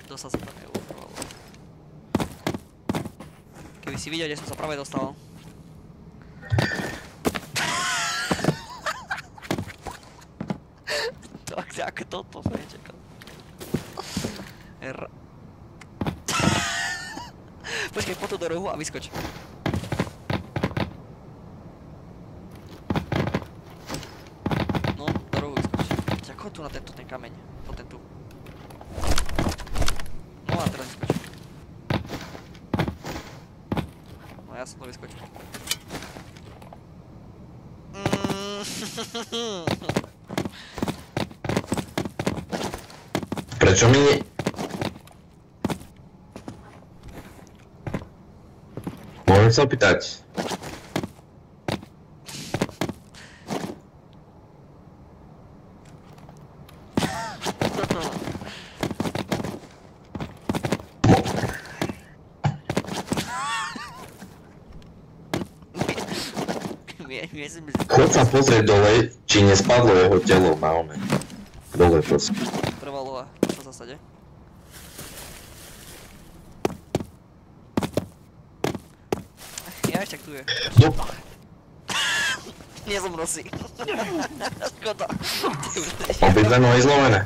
Dostal sa tam neuvoľoval. Keby si videl, kde som sa práve dostal. Ako toto som nečakal. Počkaj, poď tu do rohu a vyskoč. No, do rohu vyskoč. Ako tu na tento ten kameň? Po ten tu. No a teraz vyskoč. No ja som to vyskočil. Prečo mi nie... Môžem sa opýtať? Chod sa pozrieť dole, či nespadlo jeho telo na oné. Dole prosím. Prvá loha, čo v zásade? Ja ešte tu je. No. Nezomrel si. Škoda. Obidve nohy zlomené.